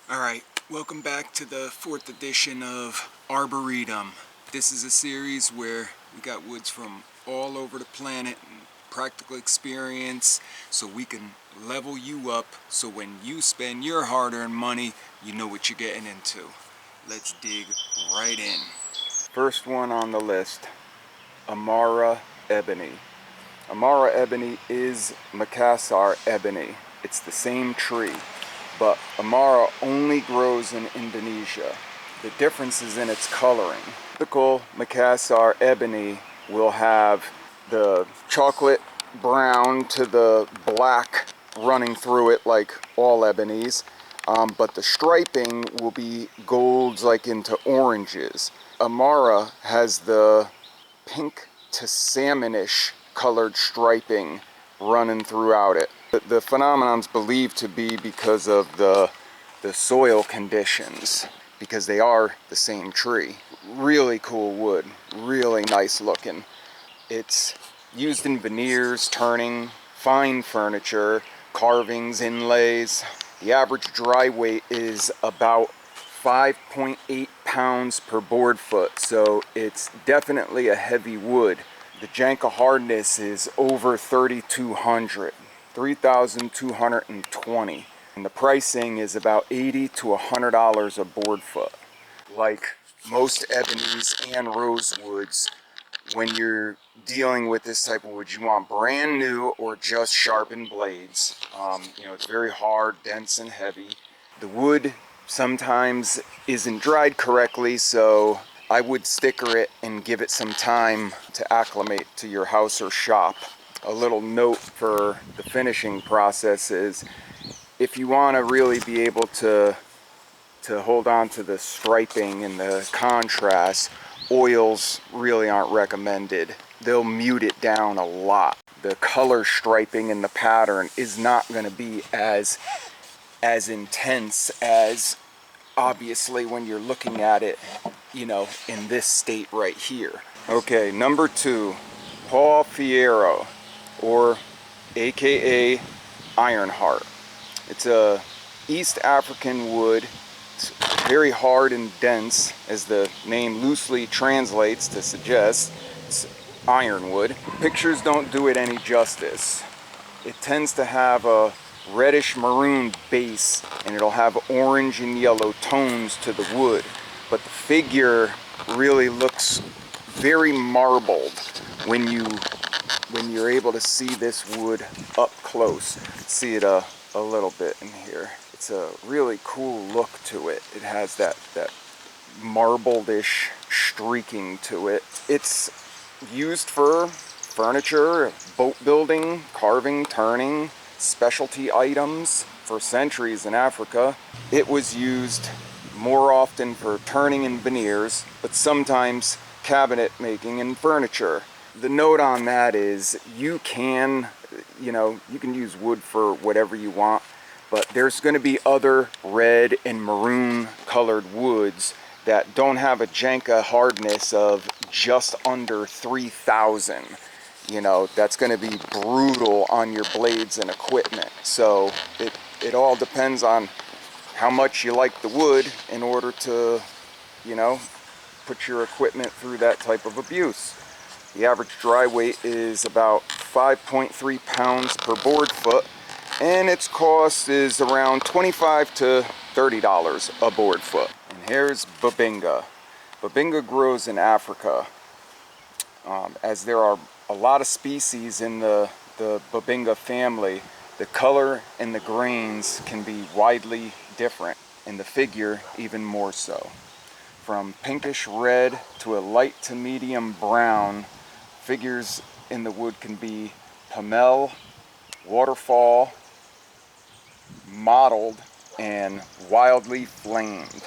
Alright, welcome back to the 4th edition of Arboretum. This is a series where we got woods from all over the planet and practical experience so we can level you up so when you spend your hard-earned money, you know what you're getting into. Let's dig right in. First one on the list, Amara Ebony. Amara Ebony is Makassar Ebony. It's the same tree. But Amara only grows in Indonesia. The difference is in its coloring. Typical Makassar ebony will have the chocolate brown to the black running through it like all ebonies, but the striping will be golds like into oranges. Amara has the pink to salmonish colored striping running throughout it. The phenomenon's believed to be because of the soil conditions, because they are the same tree. Really cool wood, really nice looking. It's used in veneers, turning, fine furniture, carvings, inlays. The average dry weight is about 5.8 pounds per board foot, so it's definitely a heavy wood. The Janka hardness is over 3,200. 3,220, and the pricing is about $80 to $100 a board foot. Like most ebonies and rosewoods, when you're dealing with this type of wood, you want brand new or just sharpened blades. It's very hard, dense, and heavy. The wood sometimes isn't dried correctly, so I would sticker it and give it some time to acclimate to your house or shop. A little note for the finishing process is, if you want to really be able to hold on to the striping and the contrast, oils really aren't recommended. They'll mute it down a lot. The color striping and the pattern is not going to be as intense as obviously when you're looking at it, in this state right here. Okay, number 2, Pau Ferro, or aka Ironheart. It's a East African wood. It's very hard and dense, as the name loosely translates to suggest. It's ironwood. Pictures don't do it any justice. It tends to have a reddish maroon base, and it'll have orange and yellow tones to the wood, but the figure really looks very marbled when you're able to see this wood up close. See it a little bit in here. It's a really cool look to it. It has that marbled-ish streaking to it. It's used for furniture, boat building, carving, turning, specialty items for centuries in Africa. It was used more often for turning and veneers, but sometimes cabinet making and furniture. The note on that is you can use wood for whatever you want, but there's going to be other red and maroon colored woods that don't have a Janka hardness of just under 3,000. That's going to be brutal on your blades and equipment. So it all depends on how much you like the wood in order to, put your equipment through that type of abuse. The average dry weight is about 5.3 pounds per board foot, and its cost is around $25 to $30 a board foot. And here's Bubinga. Bubinga grows in Africa. As there are a lot of species in the Bubinga family, the color and the grains can be widely different, and the figure even more so. From pinkish red to a light to medium brown, figures in the wood can be pomel, waterfall, mottled, and wildly flamed.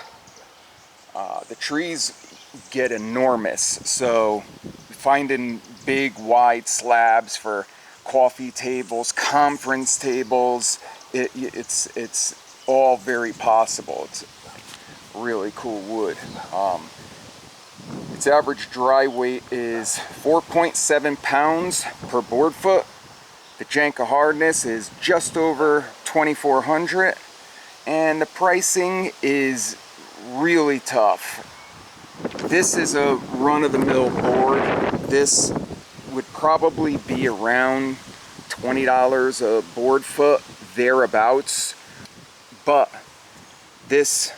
The trees get enormous, so finding big wide slabs for coffee tables, conference tables, it's all very possible. It's really cool wood. Its average dry weight is 4.7 pounds per board foot. The Janka hardness is just over 2,400, And the pricing is really tough. This is a run-of-the-mill board. This would probably be around $20 a board foot, thereabouts. But these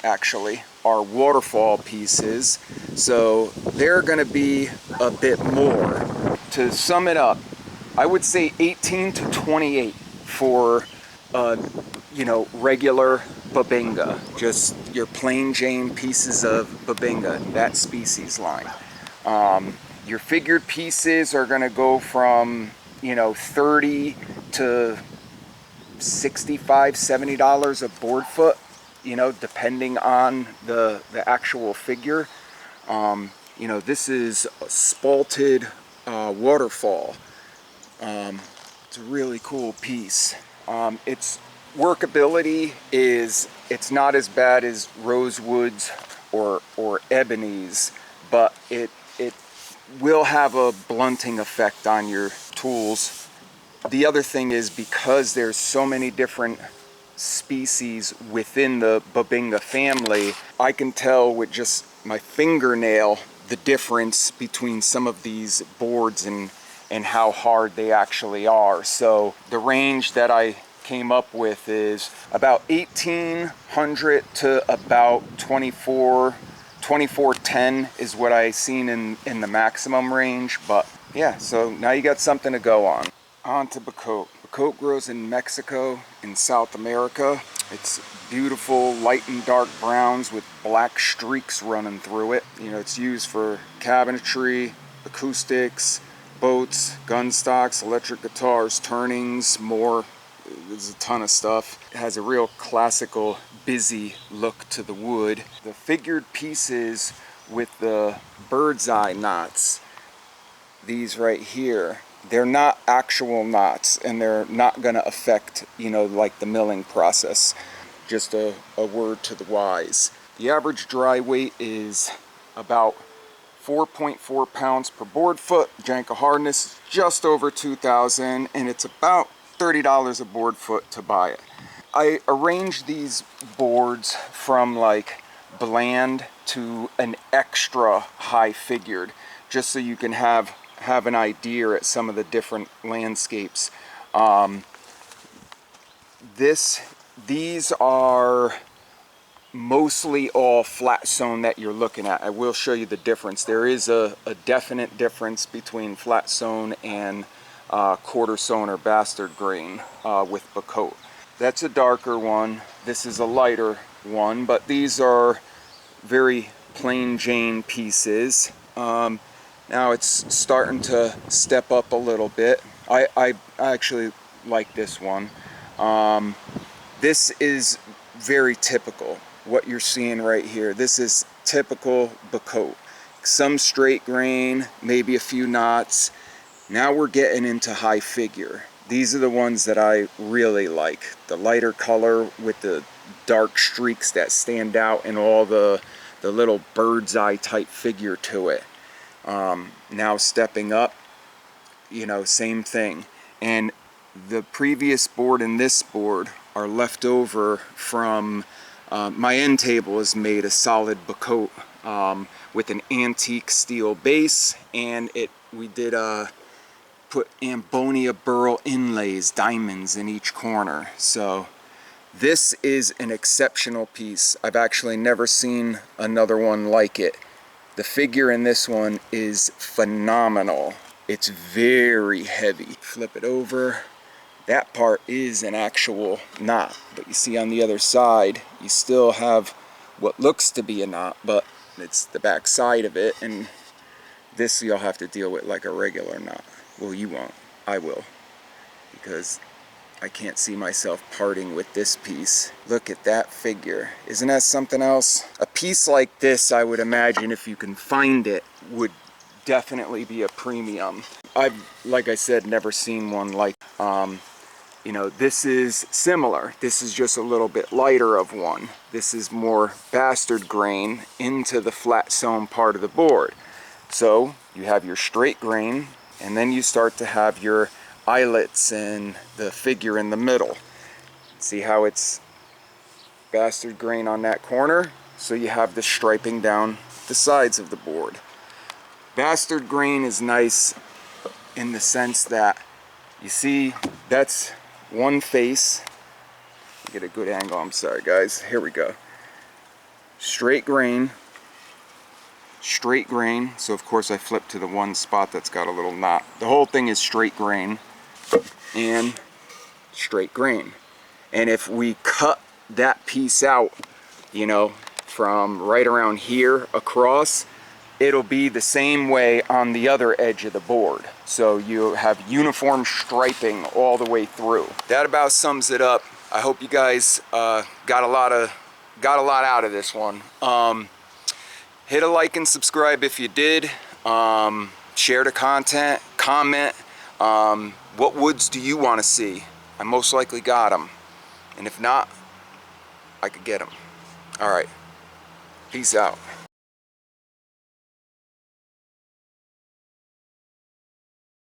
actually are waterfall pieces, so they're going to be a bit more. To sum it up, I would say 18 to 28 for regular Bubinga, just your plain Jane pieces of Bubinga, that species line. Your figured pieces are going to go from 30 to $65, $70 a board foot, depending on the actual figure. This is a spalted waterfall. It's a really cool piece. Its workability it's not as bad as rosewood's or ebony's, but it will have a blunting effect on your tools. The other thing is, because there's so many different species within the Bubinga family, I can tell with just my fingernail the difference between some of these boards and how hard they actually are. So the range that I came up with is about 1800 to about 2410 is what I seen in the maximum range. But yeah, so now you got something to go on. On to Bocote. Bocote grows in Mexico, in South America. It's beautiful light and dark browns with black streaks running through it. It's used for cabinetry, acoustics, boats, gun stocks, electric guitars, turnings, more. There's a ton of stuff. It has a real classical, busy look to the wood. The figured pieces with the bird's eye knots, these right here, they're not actual knots, and they're not going to affect, like the milling process. Just a word to the wise. The average dry weight is about 4.4 pounds per board foot. Janka hardness is just over 2,000, and it's about $30 a board foot to buy it. I arranged these boards from like bland to an extra high figured, just so you can have an idea at some of the different landscapes. These are mostly all flat zone that you're looking at. I will show you the difference. There is a definite difference between flat zone and quarter zone or bastard grain with Bocote. That's a darker one. This is a lighter one, but these are very plain Jane pieces. Now it's starting to step up a little bit. I actually like this one. This is very typical. What you're seeing right here, this is typical Bocote. Some straight grain, maybe a few knots. Now we're getting into high figure. These are the ones that I really like. The lighter color with the dark streaks that stand out and all the little bird's eye type figure to it. Now stepping up, same thing. And the previous board and this board are left over from my end table is made of solid Bocote with an antique steel base, and we did put Ambonia burl inlays, diamonds in each corner. So this is an exceptional piece. I've actually never seen another one like it. The figure in this one is phenomenal. It's very heavy. Flip it over. That part is an actual knot, but you see on the other side, you still have what looks to be a knot, but it's the back side of it, and this you'll have to deal with like a regular knot. Well, you won't. I will, because I can't see myself parting with this piece. Look at that figure. Isn't that something else? A piece like this, I would imagine, if you can find it, would definitely be a premium. I've, like I said, never seen one like, this is similar. This is just a little bit lighter of one. This is more bastard grain into the flat zone part of the board. So you have your straight grain, and then you start to have your eyelets and the figure in the middle. See how it's bastard grain on that corner? So you have the striping down the sides of the board. Bastard grain is nice in the sense that, you see, that's one face. Get a good angle, I'm sorry guys, here we go. Straight grain, so of course I flip to the one spot that's got a little knot. The whole thing is straight grain and straight grain. And if we cut that piece out, you know, from right around here across, it'll be the same way on the other edge of the board. So you have uniform striping all the way through. That about sums it up. I hope you guys got a lot out of this one. Hit a like and subscribe if you did. Share the content, comment. What woods do you want to see? I most likely got them. And if not, I could get them. All right. Peace out.